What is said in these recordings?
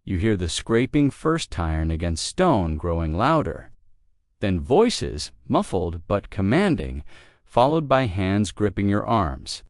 You hear the scraping first iron against stone growing louder. Then voices, muffled but commanding, followed by hands gripping your arms.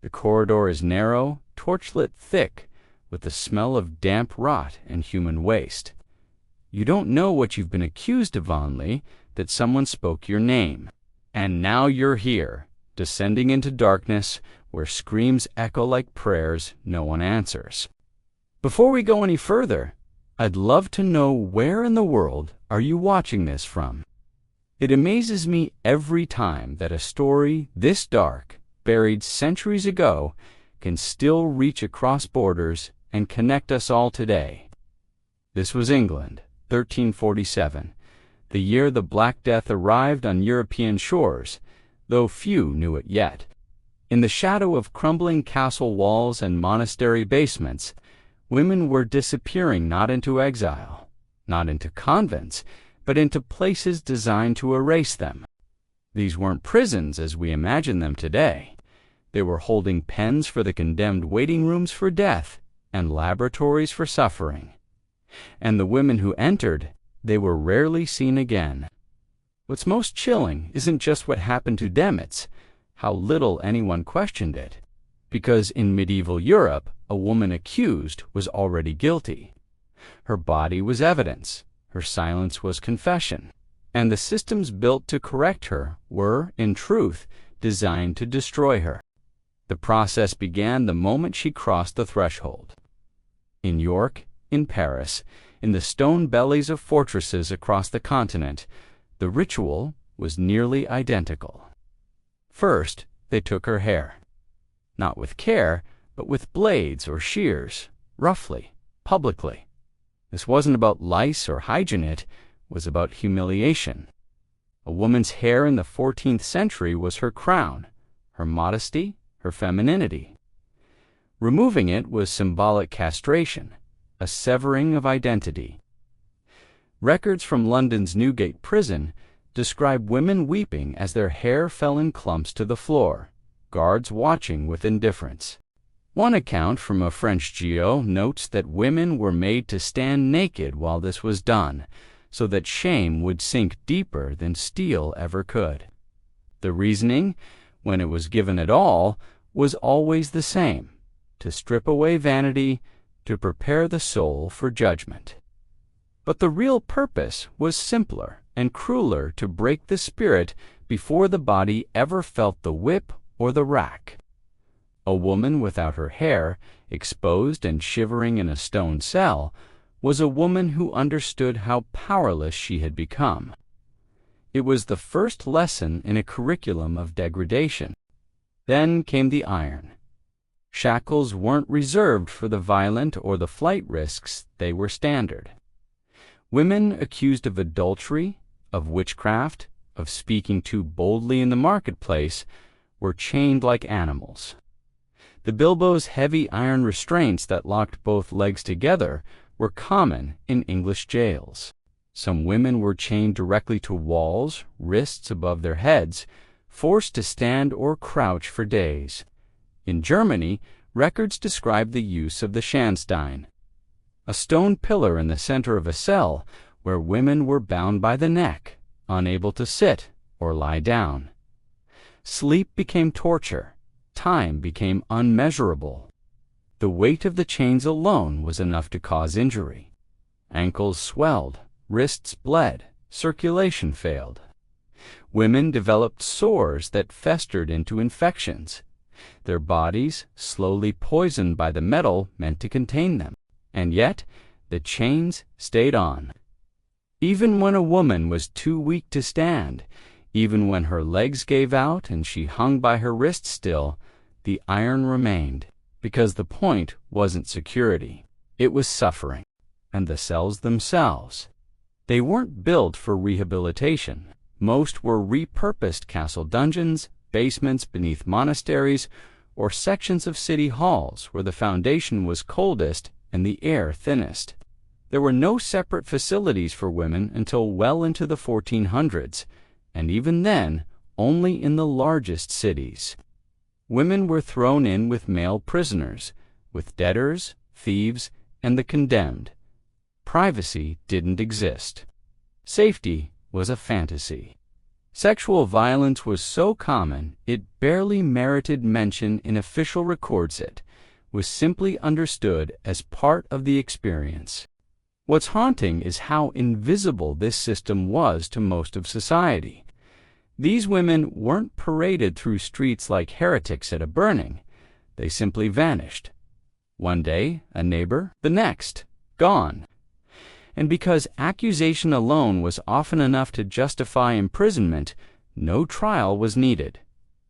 The corridor is narrow, torchlit thick, with the smell of damp rot and human waste. You don't know what you've been accused of only, that someone spoke your name. And now you're here, descending into darkness, where screams echo like prayers no one answers. Before we go any further, I'd love to know where in the world are you watching this from? It amazes me every time that a story this dark, buried centuries ago, can still reach across borders and connect us all today. This was England, 1347, the year the Black Death arrived on European shores, though few knew it yet. In the shadow of crumbling castle walls and monastery basements, women were disappearing not into exile, not into convents, but into places designed to erase them. These weren't prisons as we imagine them today. They were holding pens for the condemned, waiting rooms for death, and laboratories for suffering. And the women who entered, they were rarely seen again. What's most chilling isn't just what happened to them, it's how little anyone questioned it. Because in medieval Europe, a woman accused was already guilty. Her body was evidence. Her silence was confession, and the systems built to correct her were, in truth, designed to destroy her. The process began the moment she crossed the threshold. In York, in Paris, in the stone bellies of fortresses across the continent, the ritual was nearly identical. First, they took her hair. Not with care, but with blades or shears, roughly, publicly. This wasn't about lice or hygiene, it was about humiliation. A woman's hair in the 14th century was her crown, her modesty, her femininity. Removing it was symbolic castration, a severing of identity. Records from London's Newgate prison describe women weeping as their hair fell in clumps to the floor, guards watching with indifference. One account from a French geo notes that women were made to stand naked while this was done, so that shame would sink deeper than steel ever could. The reasoning, when it was given at all, was always the same: to strip away vanity, to prepare the soul for judgment. But the real purpose was simpler and crueler: to break the spirit before the body ever felt the whip or the rack. A woman without her hair, exposed and shivering in a stone cell, was a woman who understood how powerless she had become. It was the first lesson in a curriculum of degradation. Then came the iron. Shackles weren't reserved for the violent or the flight risks, they were standard. Women accused of adultery, of witchcraft, of speaking too boldly in the marketplace, were chained like animals. The bilboes' heavy iron restraints that locked both legs together were common in English jails. Some women were chained directly to walls, wrists above their heads, forced to stand or crouch for days. In Germany, records describe the use of the Schandstein, a stone pillar in the center of a cell where women were bound by the neck, unable to sit or lie down. Sleep became torture. Time became unmeasurable. The weight of the chains alone was enough to cause injury. Ankles swelled, wrists bled, circulation failed. Women developed sores that festered into infections. Their bodies, slowly poisoned by the metal meant to contain them. And yet, the chains stayed on. Even when a woman was too weak to stand, even when her legs gave out and she hung by her wrist still, the iron remained, because the point wasn't security. It was suffering. And the cells themselves. They weren't built for rehabilitation. Most were repurposed castle dungeons, basements beneath monasteries, or sections of city halls where the foundation was coldest and the air thinnest. There were no separate facilities for women until well into the 1400s, and even then, only in the largest cities. Women were thrown in with male prisoners, with debtors, thieves, and the condemned, privacy didn't exist. Safety was a fantasy. Sexual violence was so common it barely merited mention in official records. It was simply understood as part of the experience. What's haunting is how invisible this system was to most of society. These women weren't paraded through streets like heretics at a burning. They simply vanished. One day, a neighbor, the next, gone. And because accusation alone was often enough to justify imprisonment, no trial was needed.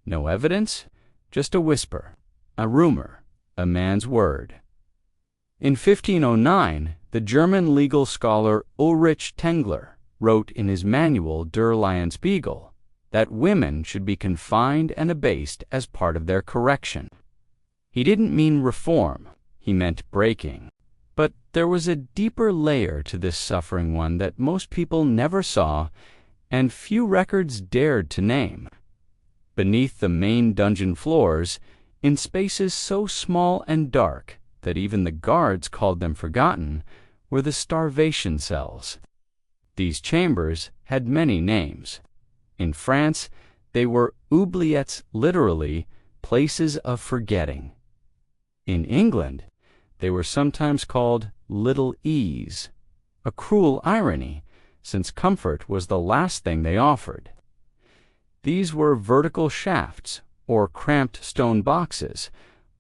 No evidence, just a whisper, a rumor, a man's word. In 1509, the German legal scholar Ulrich Tengler wrote in his manual Der Laienspiegel that women should be confined and abased as part of their correction. He didn't mean reform, he meant breaking. But there was a deeper layer to this suffering one that most people never saw and few records dared to name. Beneath the main dungeon floors, in spaces so small and dark that even the guards called them forgotten, were the starvation cells. These chambers had many names. In France, they were oubliettes, literally, places of forgetting. In England, they were sometimes called Little Ease, a cruel irony, since comfort was the last thing they offered. These were vertical shafts, or cramped stone boxes,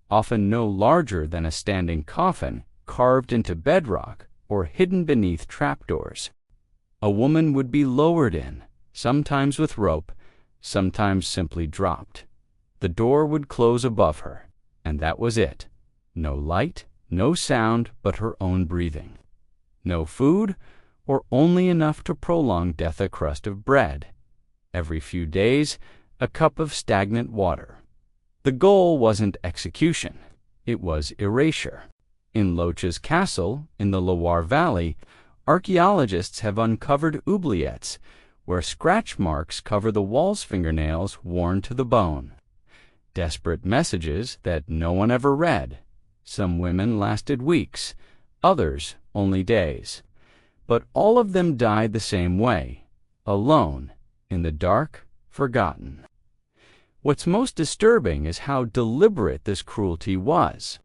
often no larger than a standing coffin, carved into bedrock or hidden beneath trapdoors. A woman would be lowered in, sometimes with rope, sometimes simply dropped. The door would close above her, and that was it. No light, no sound but her own breathing. No food, or only enough to prolong death, a crust of bread. Every few days, a cup of stagnant water. The goal wasn't execution, it was erasure. In Loches Castle, in the Loire Valley, archaeologists have uncovered oubliettes where scratch marks cover the wall's fingernails worn to the bone. Desperate messages that no one ever read. Some women lasted weeks, others only days. But all of them died the same way, alone, in the dark, forgotten. What's most disturbing is how deliberate this cruelty was.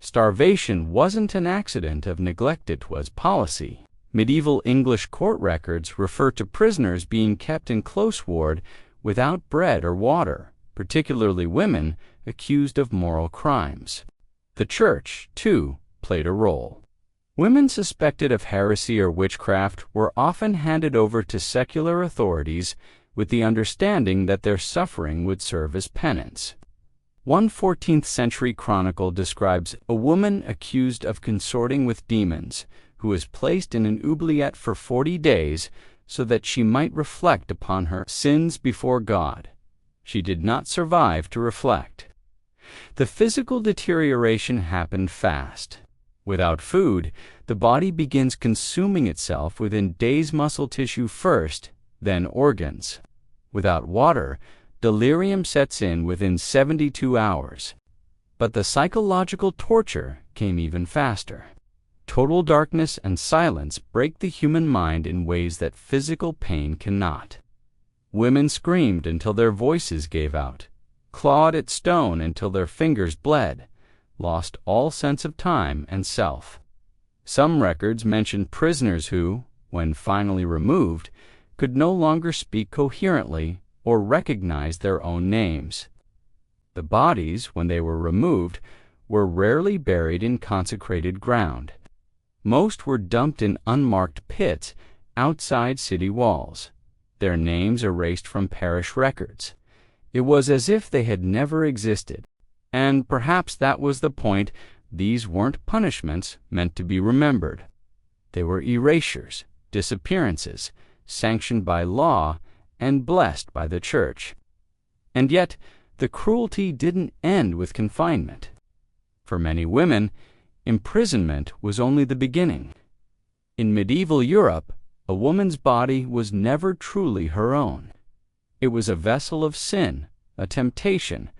Starvation wasn't an accident of neglect, it was policy. Medieval English court records refer to prisoners being kept in close ward without bread or water, particularly women accused of moral crimes. The church, too, played a role. Women suspected of heresy or witchcraft were often handed over to secular authorities with the understanding that their suffering would serve as penance. One 14th century chronicle describes a woman accused of consorting with demons who was placed in an oubliette for 40 days so that she might reflect upon her sins before God. She did not survive to reflect. The physical deterioration happened fast. Without food, the body begins consuming itself within days, muscle tissue first, then organs. Without water, delirium sets in within 72 hours. But the psychological torture came even faster. Total darkness and silence break the human mind in ways that physical pain cannot. Women screamed until their voices gave out, clawed at stone until their fingers bled, lost all sense of time and self. Some records mention prisoners who, when finally removed, could no longer speak coherently or recognize their own names. The bodies, when they were removed, were rarely buried in consecrated ground. Most were dumped in unmarked pits outside city walls, their names erased from parish records. It was as if they had never existed. And perhaps that was the point. These weren't punishments meant to be remembered. They were erasures, disappearances, sanctioned by law and blessed by the church. And yet, the cruelty didn't end with confinement. For many women, imprisonment was only the beginning. In medieval Europe, a woman's body was never truly her own. It was a vessel of sin, a temptation,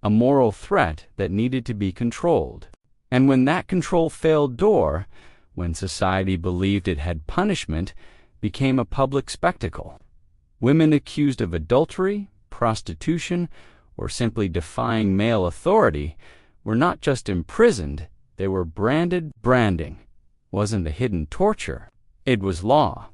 a moral threat that needed to be controlled. And when that control failed, when society believed it had punishment, became a public spectacle. Women accused of adultery, prostitution, or simply defying male authority were not just imprisoned, they were branded. Branding wasn't a hidden torture, it was law.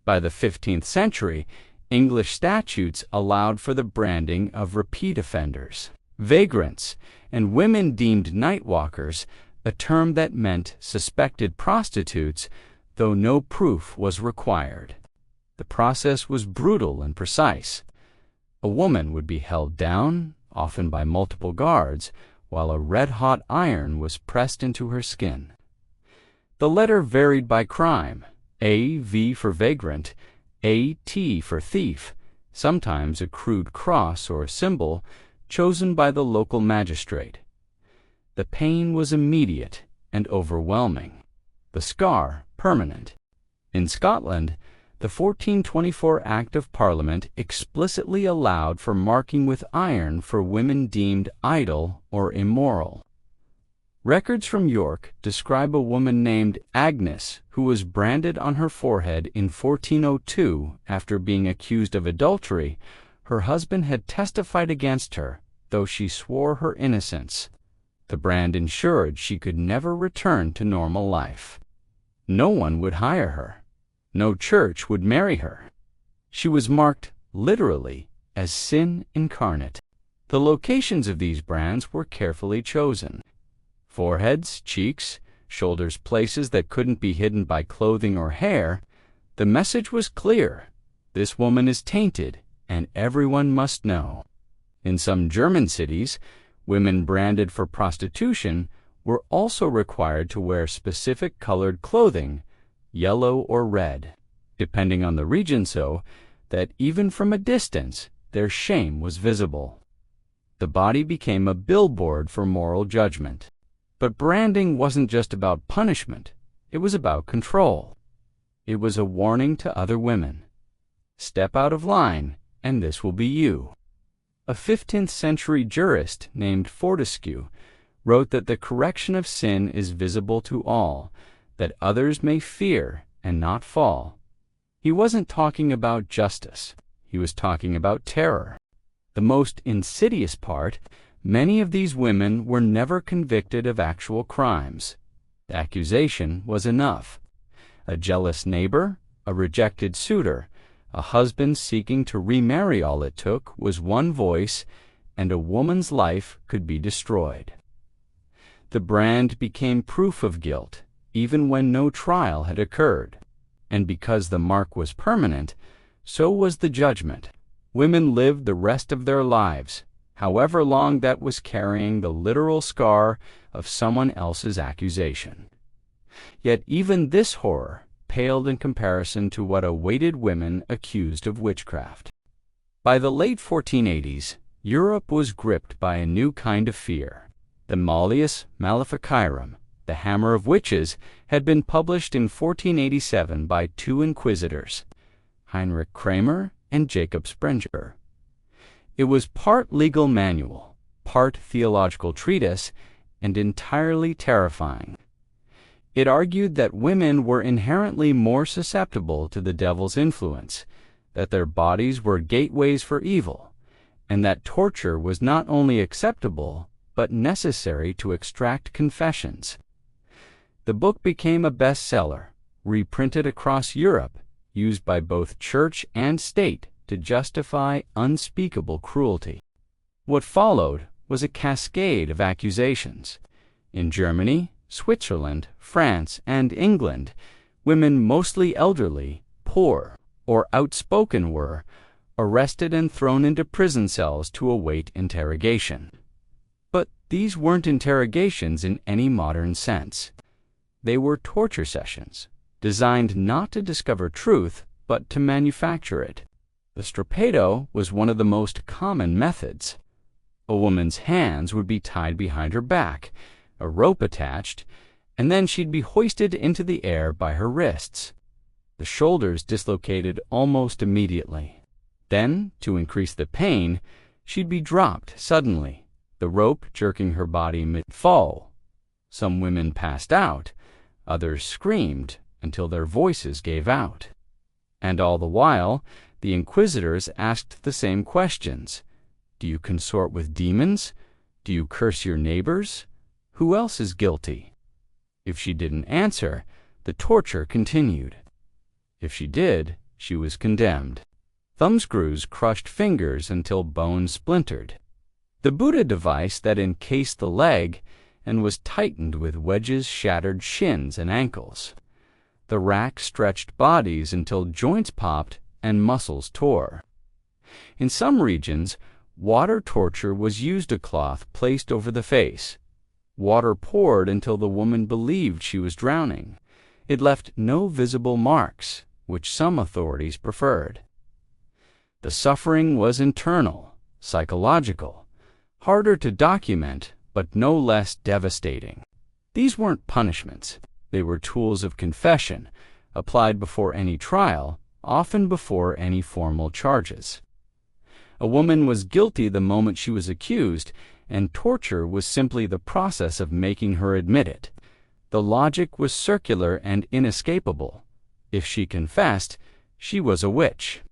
By the 15th century, English statutes allowed for the branding of repeat offenders, vagrants, and women deemed nightwalkers, a term that meant suspected prostitutes, though no proof was required. The process was brutal and precise. A woman would be held down, often by multiple guards, while a red-hot iron was pressed into her skin. The letter varied by crime: A, V for vagrant, A, T for thief, sometimes a crude cross or symbol chosen by the local magistrate. The pain was immediate and overwhelming, the scar permanent. In Scotland, the 1424 Act of Parliament explicitly allowed for marking with iron for women deemed idle or immoral. Records from York describe a woman named Agnes who was branded on her forehead in 1402 after being accused of adultery. Her husband had testified against her, though she swore her innocence. The brand ensured she could never return to normal life. No one would hire her. No church would marry her. She was marked, literally, as sin incarnate. The locations of these brands were carefully chosen. Foreheads, cheeks, shoulders, places that couldn't be hidden by clothing or hair. The message was clear: this woman is tainted, and everyone must know. In some German cities, women branded for prostitution were also required to wear specific colored clothing, yellow or red, depending on the region, so that even from a distance their shame was visible. The body became a billboard for moral judgment. But branding wasn't just about punishment, it was about control. It was a warning to other women: step out of line, and this will be you. A 15th century jurist named Fortescue wrote that the correction of sin is visible to all, that others may fear and not fall. He wasn't talking about justice, he was talking about terror. The most insidious part: many of these women were never convicted of actual crimes. The accusation was enough. A jealous neighbor, a rejected suitor, a husband seeking to remarry, all it took was one voice, and a woman's life could be destroyed. The brand became proof of guilt, even when no trial had occurred. And because the mark was permanent, so was the judgment. Women lived the rest of their lives, however long that was, carrying the literal scar of someone else's accusation. Yet even this horror paled in comparison to what awaited women accused of witchcraft. By the late 1480s, Europe was gripped by a new kind of fear. The Malleus Maleficarum, the Hammer of Witches, had been published in 1487 by two inquisitors, Heinrich Kramer and Jacob Sprenger. It was part legal manual, part theological treatise, and entirely terrifying. It argued that women were inherently more susceptible to the devil's influence, that their bodies were gateways for evil, and that torture was not only acceptable, but necessary to extract confessions. The book became a bestseller, reprinted across Europe, used by both church and state to justify unspeakable cruelty. What followed was a cascade of accusations. In Germany, Switzerland, France, and England, women mostly elderly, poor, or outspoken were arrested and thrown into prison cells to await interrogation. But these weren't interrogations in any modern sense. They were torture sessions, designed not to discover truth, but to manufacture it. The strappado was one of the most common methods. A woman's hands would be tied behind her back, a rope attached, and then she'd be hoisted into the air by her wrists. The shoulders dislocated almost immediately. Then, to increase the pain, she'd be dropped suddenly, the rope jerking her body mid-fall. Some women passed out, Others screamed until their voices gave out. And all the while, the inquisitors asked the same questions. Do you consort with demons? Do you curse your neighbors? Who else is guilty? If she didn't answer, the torture continued. If she did, she was condemned. Thumbscrews crushed fingers until bones splintered. The Buddha device that encased the leg and was tightened with wedges shattered shins and ankles. The rack stretched bodies until joints popped and muscles tore. In some regions, water torture was used, a cloth placed over the face. Water poured until the woman believed she was drowning. It left no visible marks, which some authorities preferred. The suffering was internal, psychological, harder to document, but no less devastating. These weren't punishments. They were tools of confession, applied before any trial, often before any formal charges. A woman was guilty the moment she was accused, and torture was simply the process of making her admit it. The logic was circular and inescapable. If she confessed, she was a witch.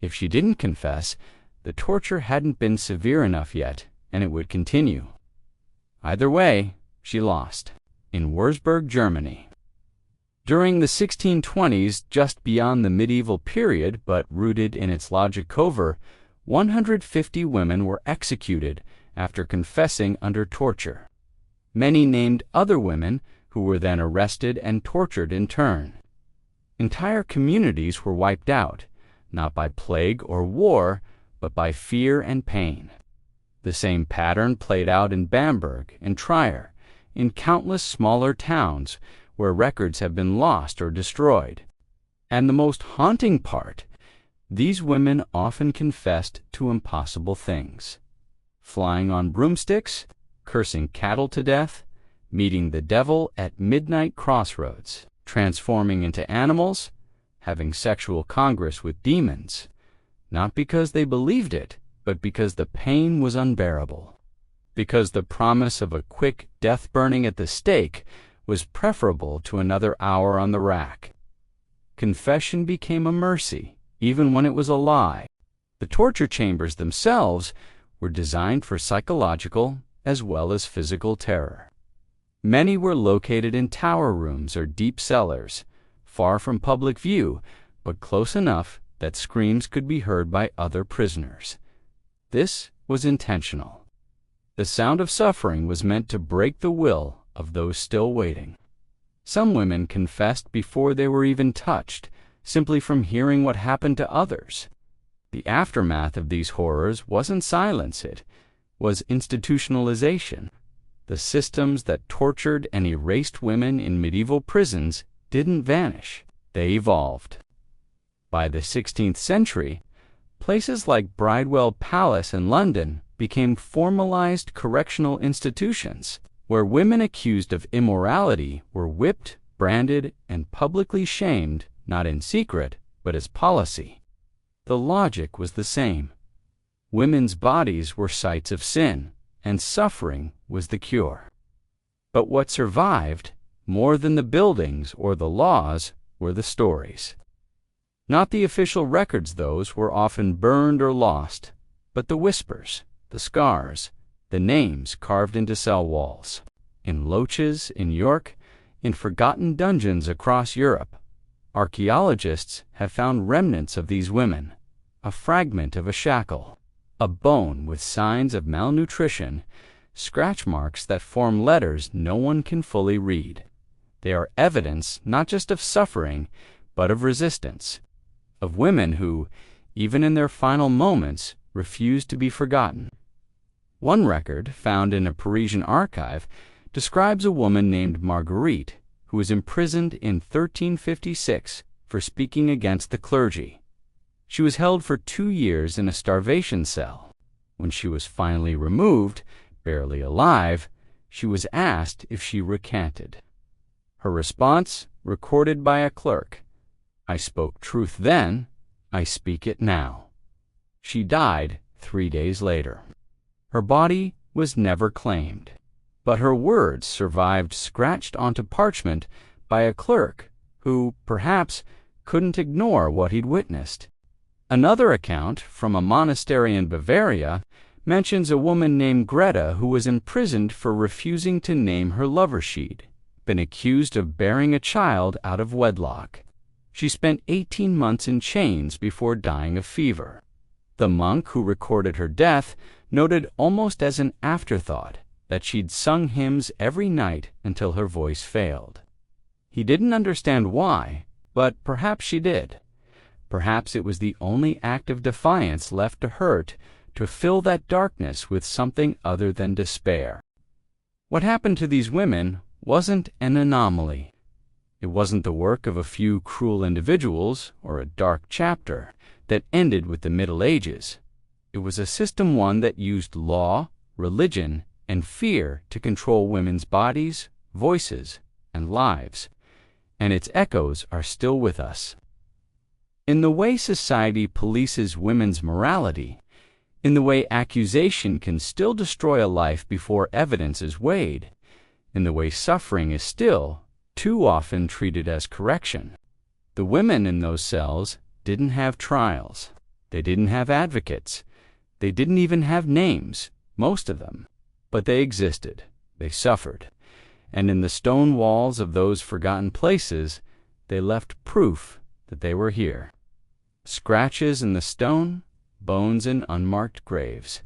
If she didn't confess, the torture hadn't been severe enough yet, and it would continue. Either way, she lost. In Würzburg, Germany. During the 1620s, just beyond the medieval period, but rooted in its logic cover, 150 women were executed after confessing under torture. Many named other women who were then arrested and tortured in turn. Entire communities were wiped out, not by plague or war, but by fear and pain. The same pattern played out in Bamberg and Trier, in countless smaller towns where records have been lost or destroyed. And the most haunting part, these women often confessed to impossible things. Flying on broomsticks, cursing cattle to death, meeting the devil at midnight crossroads, transforming into animals, having sexual congress with demons, not because they believed it, but because the pain was unbearable, because the promise of a quick death burning at the stake was preferable to another hour on the rack. Confession became a mercy, even when it was a lie. The torture chambers themselves were designed for psychological as well as physical terror. Many were located in tower rooms or deep cellars, far from public view, but close enough that screams could be heard by other prisoners. This was intentional. The sound of suffering was meant to break the will of those still waiting. Some women confessed before they were even touched, simply from hearing what happened to others. The aftermath of these horrors wasn't silence, it was institutionalization. The systems that tortured and erased women in medieval prisons didn't vanish, they evolved. By the 16th century, places like Bridewell Palace in London became formalized correctional institutions, where women accused of immorality were whipped, branded, and publicly shamed, not in secret, but as policy. The logic was the same. Women's bodies were sites of sin, and suffering was the cure. But what survived, more than the buildings or the laws, were the stories. Not the official records; those were often burned or lost, but the whispers, the scars, the names carved into cell walls. In loaches in York, in forgotten dungeons across Europe, archaeologists have found remnants of these women, a fragment of a shackle, a bone with signs of malnutrition, scratch marks that form letters no one can fully read. They are evidence not just of suffering, but of resistance, of women who, even in their final moments, refused to be forgotten. One record, found in a Parisian archive, describes a woman named Marguerite who was imprisoned in 1356 for speaking against the clergy. She was held for 2 years in a starvation cell. When she was finally removed, barely alive, she was asked if she recanted. Her response, recorded by a clerk: "I spoke truth then, I speak it now." She died 3 days later. Her body was never claimed, but her words survived scratched onto parchment by a clerk who, perhaps, couldn't ignore what he'd witnessed. Another account, from a monastery in Bavaria, mentions a woman named Greta who was imprisoned for refusing to name her lover she'd been accused of bearing a child out of wedlock. She spent 18 months in chains before dying of fever. The monk who recorded her death noted almost as an afterthought that she'd sung hymns every night until her voice failed. He didn't understand why, but perhaps she did. Perhaps it was the only act of defiance left to hurt, to fill that darkness with something other than despair. What happened to these women wasn't an anomaly. It wasn't the work of a few cruel individuals or a dark chapter that ended with the Middle Ages. It was a system one that used law, religion, and fear to control women's bodies, voices, and lives. And its echoes are still with us. In the way society polices women's morality, in the way accusation can still destroy a life before evidence is weighed, in the way suffering is still, too often, treated as correction. The women in those cells didn't have trials. They didn't have advocates. They didn't even have names, most of them. But they existed. They suffered. And in the stone walls of those forgotten places, they left proof that they were here. Scratches in the stone, bones in unmarked graves.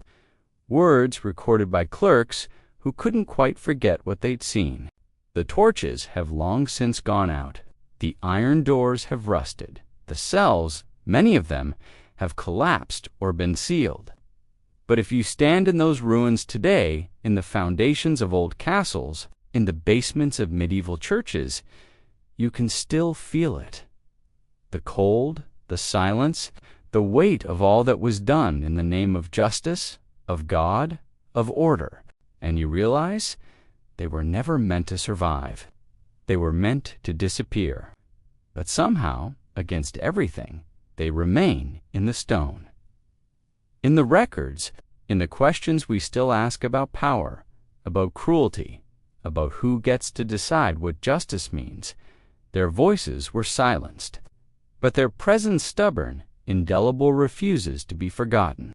Words recorded by clerks who couldn't quite forget what they'd seen. The torches have long since gone out. The iron doors have rusted. The cells, many of them, have collapsed or been sealed. But if you stand in those ruins today, in the foundations of old castles, in the basements of medieval churches, you can still feel it. The cold, the silence, the weight of all that was done in the name of justice, of God, of order. And you realize they were never meant to survive. They were meant to disappear. But somehow, against everything, they remain in the stone. In the records, in the questions we still ask about power, about cruelty, about who gets to decide what justice means, their voices were silenced. But their present stubborn, indelible refuses to be forgotten.